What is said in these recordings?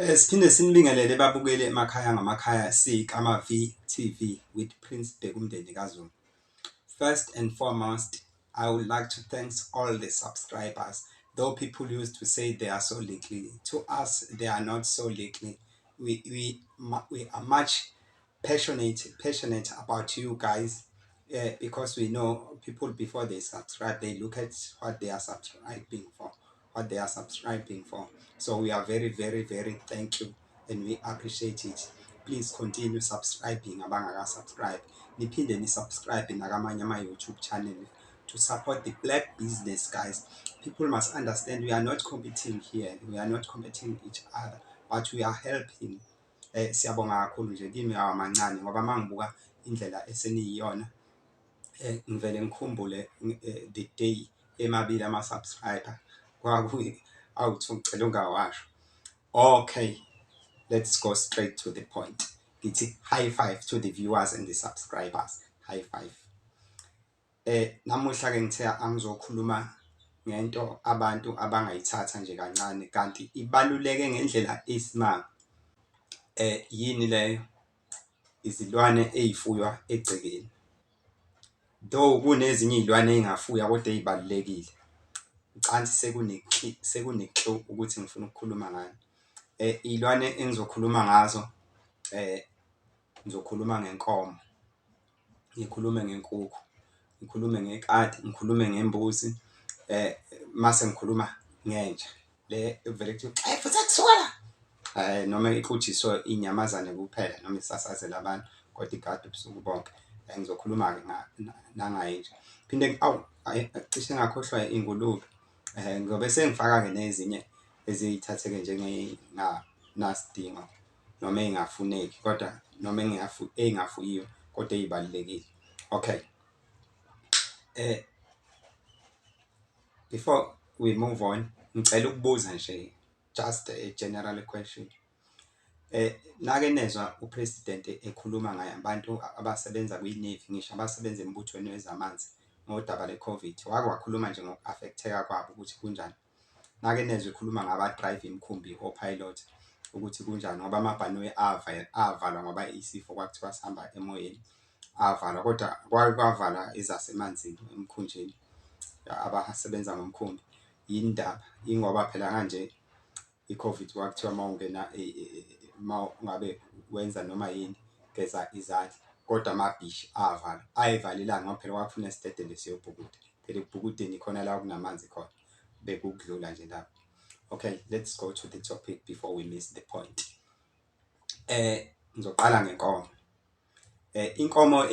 Siphinde sinibingelele babukele emakhaya ngamakhaya siKama V-TV with Prince Bheka kaZulu. First and foremost, I would like to thank all the subscribers. Though people used to say they are so little, to us they are not so little. We are much passionate about you guys, because we know people before they subscribe, they look at what they are subscribing for. So we are very, very, very thank you and we appreciate it. Please continue subscribing abangaka subscribe. Niphinde ni subscribe nakamanye ama YouTube channel to support the black business, guys. People must understand we are not competing here. We are not competing each other, but we are helping. Siyabonga kakhulu nje kimi awamancane ngoba mangibuka indlela eseniyiyona, ngivele ngikhumbule the day emabili ama subscriber awuthi ngicela ungawasho. Okay, let's go straight to the point. Ngithi high five to the viewers and the subscribers. High five. Namuhla ke ngithe angizokhuluma ngento abantu abangayithatha nje kancane kanti ibaluleke ngendlela esimanga. Yini leyo? Izilwane ezifuywa egcekeni. Though kunezinye izilwane engafuya kodwa ezibalekile. Ucansi sekunekho ukuthi ngifuna ukukhuluma ngani. Izilwane engizokhuluma ngazo, ngizokhuluma ngenkomo, ngikhulume ngenkukhu, ngikhulume ngekati, ngikhulume ngembuzi, mase ngikhuluma ngenja le evele kuthi futhi akusuka la, noma ixutshiswe inyamazane kuphela noma isasazela abantu kodwa igadi ubusuku bonke. Ngizokhuluma ke nangayenja. Phinde cishe ngakhohlwa ingulube. Ngobe sengifaka ke nezinye ezithatheke njengenasidingo noma engafuneki kodwa noma engafuyiwe kodwa ezibalekile. Okay. Before we move on, ngicela ukubuza nje just a general question. Nake nezwa upresident ekhuluma ngaye abantu abasebenza kwi-Navy, ngisho abasebenza embuthweni wezamanzi ngodaba le-COVID. Wakhuluma nje ngoku-affecteka kwabo ukuthi kunjani. Nake nezwa ekhuluma ngaba-drive imikhumbi o-pilot ukuthi kunjani ngoba amabhanoyi avalwa ngoba isifo kwakuthiwa sihamba emoyeni, avalwa kodwa kwavala ezasemanzini emkhunjini abasebenza ngomkhumbi. Yini indaba? Ingoba phela kanje i-COVID kwakuthiwa ngabe wenza noma yini geza izandla kodwa amabhishi avalwa, ayivalelanga ngoba phela kwakufuna isidedele siyobhukuda. Phela ebhukudeni khona la kunamanzi khona bekudlula nje lapho. Okay, let's go to the topic before we miss the point. Ngizoqala ngenkomo. Inkomo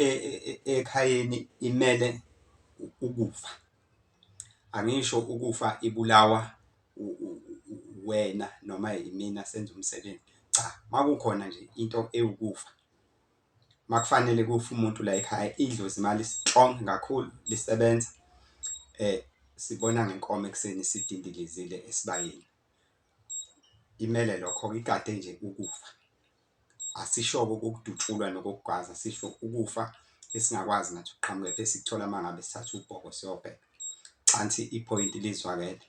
ekhayeni imele ukufa. Angisho ukufa ibulawa wena noma imina senza umsebenzi. Cha, makukhona nje into ewukufa. Makufanele kufa umuntu la ekhaya, idlozi imali strong kakhulu lisebenza. Sibona ngenkomo ekseni sidindilizile esibayeni. Imele lokho igade nje ukufa. Asisho ukudutshulwa nokugwaza, sisho ukufa esingakwazi nathi uqhamuka bese sikuthola mangabe sithatha ubhoko siyobheka. Cansi ipoint lizwakele.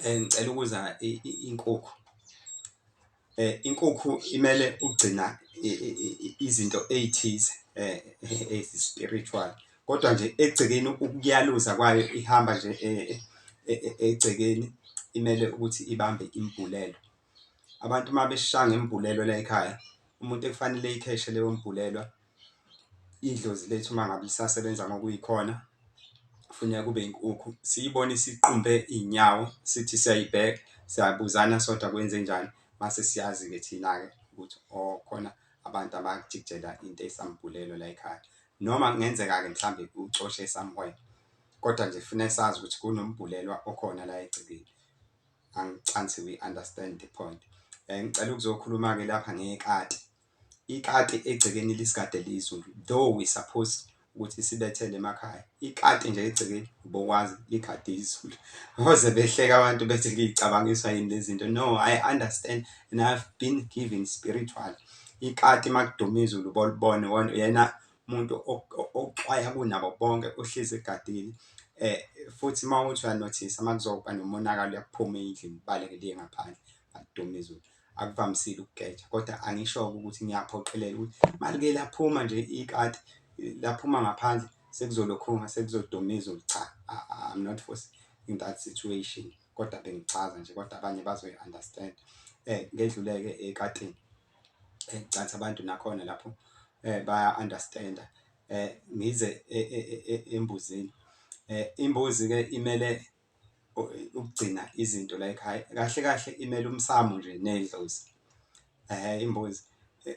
Ngicela ukuza inkukhu. Inkukhu imele ugcina izinto ezithize ezi-spiritual. Kodwa nje egcekeni ukuyaluza kwayo ihamba nje egcekeni imele ukuthi ibambe imbulelo. Abantu mabeshanga imbulelo la ekhaya, umuntu ekufanele ikheshe leyo mbulelwa, idlozi lethu mangabe lisasebenza ngokuyikhona, kufuneka kube inkukhu. Siyibone isiqumbe inyawo, sithi siyayibheka, siyabuzana sodwa kwenze njani, mase siyazi ke thina-ke ukuthi khona abantu abajikijela into esambulelo la ekhaya. Noma kungenzeka-ke mhlambe ucoshe somewhere. Kodwa nje kufanele sazi ukuthi kunombulelwa okhona la egcekeni. Angicansi we understand the point. Ngicela ukuzokhuluma-ke lapha ngekati. Ikati egcekeni lisigade lizulu, though we supposed ukuthi sibethele emakhaya. Ikati nje egcekeni ubokwazi igade izulu. Ngoze behleka abantu bethi ngicabangiswa yini lezi zinto. No, I understand and I've been given spiritual. Ikati makuduma izulu bolibone yena umuntu oxwaya kunabo bonke ohlezi egadini. Futhi mawuthi uyanothisa makuzoba nomonakalo uyaphuma endlini baleke liye ngaphandle akuduma izulu. akuvamisile ukugeja, kodwa angisho ukuthi ngiyaphoqelela ukuthi malike laphuma nje ikati laphuma ngaphandle sekuzolokhunga sekuzoduma cha, I'm not forcing in that situation, kodwa bengichaza nje kodwa abanye bazoyi-understand. Ngedlule-ke ekatini ngicathi abantu nakhona lapho baya-understand-a. Ngize embuzini. Imbuzi-ke imele ukugcina izinto la ekhaya, kahle kahle imele umsamo nje nedlozi imbuzi,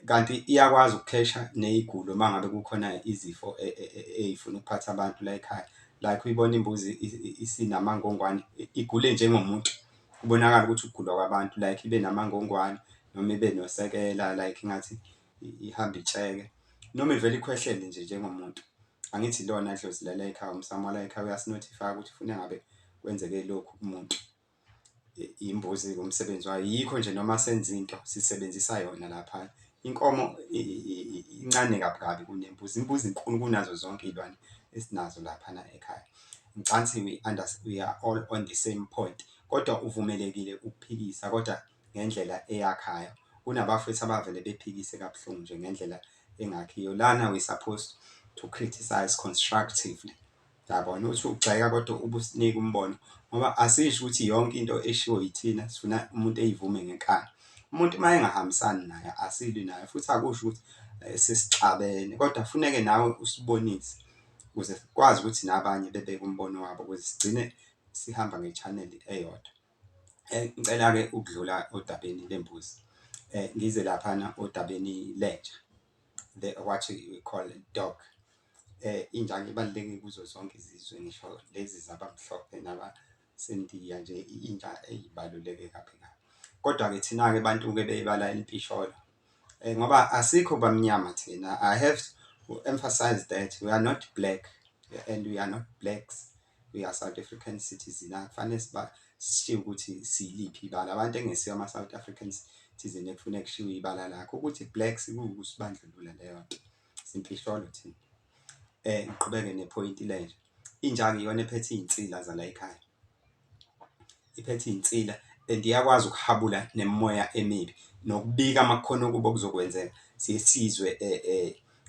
kanti iyakwazi ukukhesha ney'gulo uma ngabe kukhona izifo ey'funa ukuphatha abantu la ekhaya. Like uyibona imbuzi isinamangongwane igule njengomuntu, kubonakala ukuthi ukugula kwabantu like ibe namangongwane noma ibe nosekela like engathi ihamba itsheke noma ivele ikhwehlele nje njengomuntu. Angithi ilona dlozi la ekhaya, umsamo wala ekhaya uyasi-notify ukuthi ufuna ngabe kwenzeke lokhu kumuntu. Imbuzi-ke umsebenzi wayo yikho nje noma senza into sisebenzisa yona lapha. Inkomo incane kabi kabi kunembuzi, imbuzi inkulu kunazo zonke iy'lwane esinazo laphana ekhaya. Ngicathi we are all on the same point, kodwa uvumelekile ukuphikisa kodwa ngendlela eyakhayo. Kunabafowethu abavele bephikise kabuhlungu nje ngendlela engakhiyo. Lana we supposed to criticize constructively, yabona uthi ugxeka kodwa ubusinike umbono, ngoba asisho ukuthi yonke into eshiwo yithina sifuna umuntu eyivume ngenkani. Umuntu uma engahambisani naye asilwi naye, futhi akusho ukuthi sesixabene, kodwa funeke nawe usibonise ukuze sikwazi ukuthi nabanye bebeke umbono wabo ukuze sigcine sihamba nge-channel eyodwa. Ngicela-ke ukudlula odabeni lembuzi, ngize laphana odabeni lenja, what we call dog. Inja ibaluleke kuzo zonke izizwe, ngisho lezi zabamhlophe nabasendiya nje, inja eyibaluleke kabi kabi. Kodwa-ke thina-ke bantu-ke beyibala impisholo, ngoba asikho bamnyama thina. I have to emphasize that we are not black and we are not blacks, we are South African citizens. Akufanele sishiwo ukuthi siyiliphi ibala. Abantu engesiyo ama-South African citizen ekufuneka kushiwo ibala lakho, ukuthi blacks kuwukusibandlulula leyo nto, simpisholo thina. Ngiqhubeke nephoyinti lenja. Inja-ke iyona ephethe iy'nsila zala ekhaya, iphethe iy'nsila and iyakwazi ukuhabula nemimoya emibi nokubika amakhona okuba okuzokwenzeka. Sizwe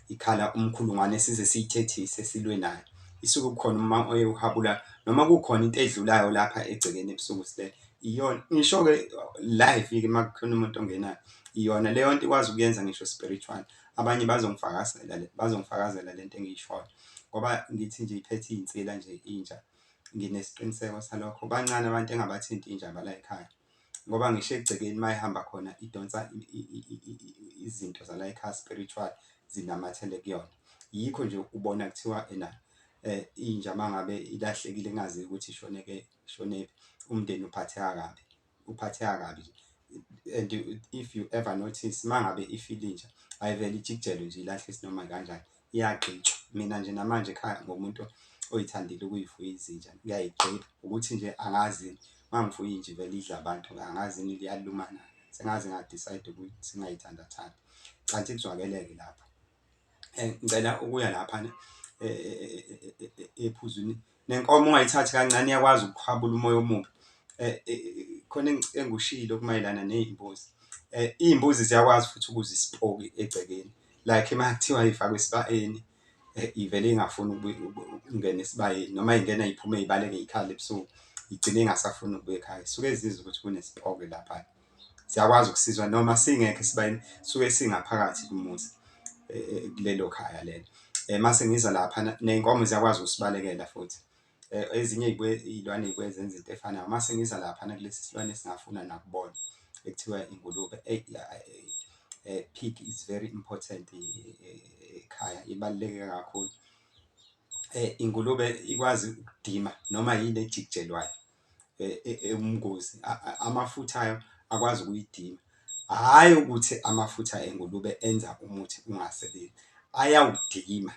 ikhala umkhulungwane size siyithethise silwe nayo. Isuke kukhona uma uhabula noma kukhona into edlulayo lapha egcekeni ebusuku silele, iyona ngisho-ke live-ke uma kukhona umuntu ongenayo, iyona leyo nto ikwazi ukuyenza ngisho spiritual. Abanye bazongifakazela le nto engiyishoyo ngoba ngithi nje iphethe iy'nsila nje inja. Nginesiqiniseko salokho. Bancane abantu engabathinta inja bala ekhaya, ngoba ngisho egcekeni uma ihamba khona idonsa izinto zala ekhaya spiritual zinamathele kuyona. Yikho nje ubona kuthiwa inja uma ngabe ilahlekile engazi ukuthi ishonephi, umndeni uphatheka kabi. And if you ever notice, uma ngabe ifile inja ayivele ijikijelwe nje ilahle isinoma kanjani, iyagqitshwa. Mina nje namanje ekhaya ngomuntu oyithandile ukuyifuya izinja, ngiyayigqiba ukuthi nje angazini uma ngifuya inja ivele idla abantu, angazini liyalumana, sengaze nga-decide ukuthi singayithandathandi. Kanti kuzwakele-ke lapho. Ngicela ukuya laphana ephuzwini. Nenkomo ungayithathi kancane iyakwazi ukuhabula umoya omubi. Khona engikushilo okumayelana ney'mbuzi. Iy'mbuzi ziyakwazi futhi ukuzispoki egcekeni, like uma kuthiwa ifakwe esibayeni, ivele ingafuni ukungena esibayeni, noma ingena iphume ibaleke iy'khala ebusuku, igcine ingasafuni ukubuya ekhaya. Suke zizwe ukuthi kunespoki lapha. Siyakwazi ukusizwa noma singekho esibayeni, suke singaphakathi kumuzi kulelo khaya lelo. Mase ngiza laphana, ney'nkomo ziyakwazi ukusibalekela futhi. Ezinye iy'lwane ey'buye zenze into efanayo. Mase ngiza laphana kulesi silwane esingafuna nakubona ekuthiwa ingulube. Pig is very important ekhaya, ibaluleke kakhulu. Ingulube ikwazi ukudima noma yini ejikijelwayo umngozi, amafutha ayo akwazi ukuyidima. Hhayi ukuthi amafutha engulube enza umuthi ungasebenzi, ayawudima.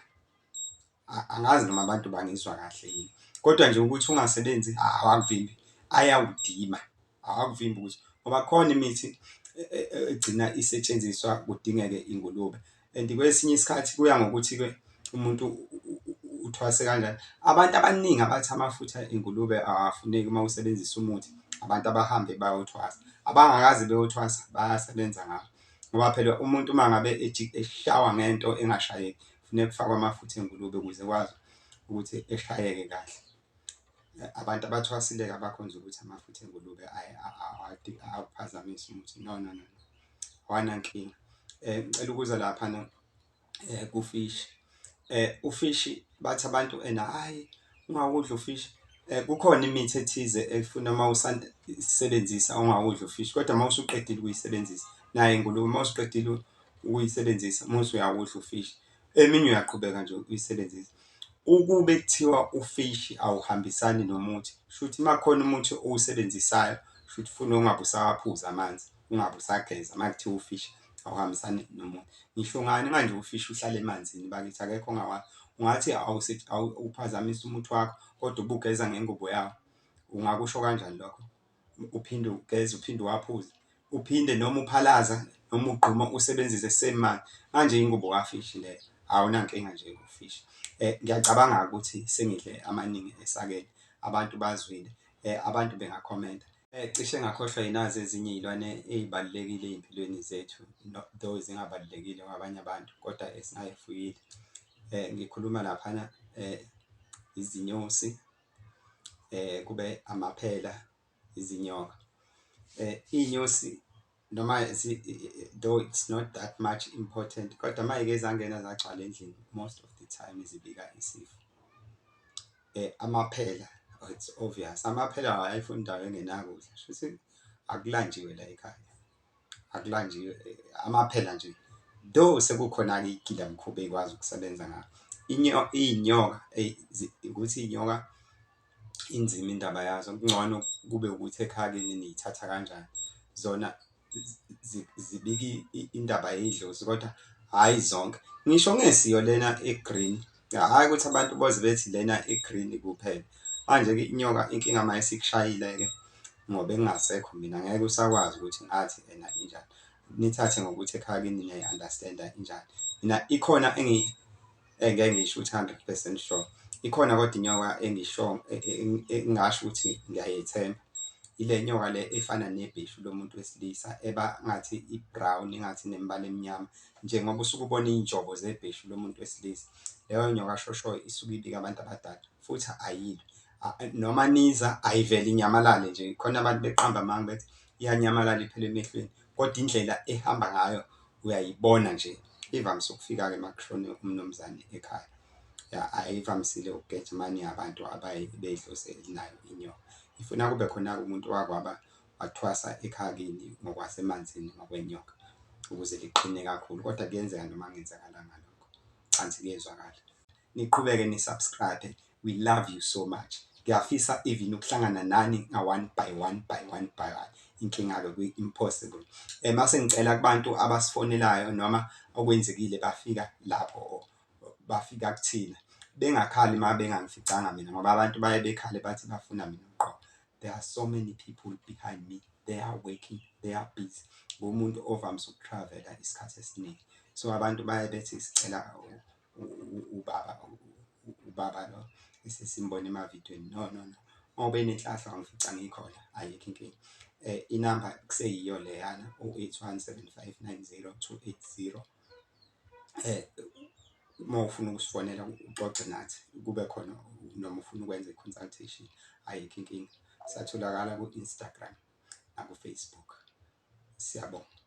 Angazi noma abantu bangizwa kahle yini, kodwa nje ukuthi ungasebenzi awakuvimbi, ayawudima. Awakuvimbi ukuthi, ngoba khona imithi egcina isetshenziswa kudingeke ingulube. And kwesinye isikhathi kuya ngokuthi-ke umuntu uthwase kanjani. Abantu abaningi abathi amafutha engulube awafuneki uma usebenzisa umuthi, abantu abahambe bayothwasa, abangakazi beyothwasa bayasebenza ngabo ngoba phela umuntu uma ngabe eshawa ngento engashayeki kufuneka kufakwe amafutha engulube ukuze kwazi ukuthi eshayeke kahle. Abantu abathwasile-ke abakhonza ukuthi amafutha engulube awuphazamisi umuthi, no, awanankinga. Ngicela ukuza laphana kufishi. Ufishi bathi abantu hhayi ungawudli ufishi. Kukhona imithi ethize efuna uma usayisebenzisa ungawudli ufishi, kodwa uma usuqedile ukuyisebenzisa nayo ingulube uma usuqedile ukuyisebenzisa muse uyawudla ufishi, eminye uyaqhubeka nje uyisebenzise. Ukube kuthiwa ufishi awuhambisani nomuthi, shuthi uma kukhona umuthi owusebenzisayo shuthi ufuna ungabe usawaphuza amanzi, ungabe usageza uma kuthiwa ufishi awuhambisani nomuthi. Ngisho ngani manje ufishi uhlala emanzini bakithi akekho ongawazi, ungathi awuphazamisa umuthi wakho kodwa ubugeza ngengubo yawo, ungakusho kanjani lokho? Uphinde ugeze uphinde uwaphuze, uphinde noma uphalaza noma ugquma usebenzise same manzi, manje ingubo kafishi leyo, awunankinga nje ufishi. Ngiyacabanga-ke ukuthi sengidle amaningi esakeni, abantu bazwile, abantu bengakhomenta. Cishe ngakhohlwa yinazo ezinye iy'lwane ey'balulekile ey'mpilweni zethu, though zingabalulekile kwabanye abantu kodwa esingay'fuyile. Ngikhuluma laphana izinyosi, kube amaphela, izinyoka. Iy'nyosi noma though it's not that much important kodwa mayike zangena zagcwala endlini most of the time zibika isifo. Amaphela, it's obvious, amaphela awayifuni indawo engenakudla, shuthi akulanjiwe la ekhaya, akulanjiwe amaphela nje, though sekukhona-ke iy'gilamkhuba ey'kwazi ukusebenza ngawo. Iy'nyoka ukuthi iy'nyoka inzima indaba yazo, kungcono kube ukuthi ekhaya kini niy'thatha kanjani. Zona zibika indaba yedlozi kodwa hhayi zonke. Ngisho ngesiyo lena e-green, hhayi ukuthi abantu boze bethi lena e-green kuphela. Manje-ke inyoka inkinga uma isikushayile-ke ngoba engingasekho mina ngeke usakwazi ukuthi ngathi ena injani. Nithathe ngokuthi ekhaya kini niyayi-understand-a injani. Mina ikhona engeke ngisho ukuthi 100% sure, ikhona kodwa inyoka engisho engingasho ukuthi ngiyayethemba. Ile nyoka le efana nebheshu lomuntu wesilisa eba ngathi i-brown, engathi nemibala emnyama, njengoba usuke ubona iy'njobo zebheshu lomuntu wesilisa. Leyo nyoka shosho isuke ibika abantu abadala futhi ayilwi. Noma niza ayivele inyamalale nje, khona abantu beqamba amanga bethi iyanyamalala iphele emehlweni, kodwa indlela ehamba ngayo uyayibona nje. Ivamise ukufika-ke uma kushone umnumzane ekhaya. Ayivamisile ukugejima uma ningabantu bey'dlozela nayo inyoka. Ifuna kube khona-ke umuntu wakwaba wathwasa ekhaya kini ngokwasemanzini ngokwenyoka ukuze liqine kakhulu, kodwa kuyenzeka noma kungenzakalanga lokho, cansi kuyezwakala. Niqhubeke ni-subscribe-e, we love you so much. Ngiyafisa even ukuhlangana nani nga-one by one. Inkinga-ke kwi-impossible. Mase ngicela kubantu abasifonelayo noma okwenzekile bafika lapho bafika kuthina, bengakhali uma bengangificanga mina ngoba abantu baye bekhale bathi bafuna mina uqobo. There are so many people behind me, they are working, they are busy. Ngumuntu ovamise ukuthravela isikhathi esiningi. So abantu baye bethi sicela ubaba lo esesimbona emavidiyweni. No, ngoba enenhlahla wangifica ngikhona, ayikho inkinga. Inamba kuseyiyo leyana 0817590280. Uma ufuna ukusifonela uxoxe nathi kube khona noma ufuna ukwenza i-consultation, ayikho inkinga. Satholakala ku-Instagram naku-Facebook. Siyabonga.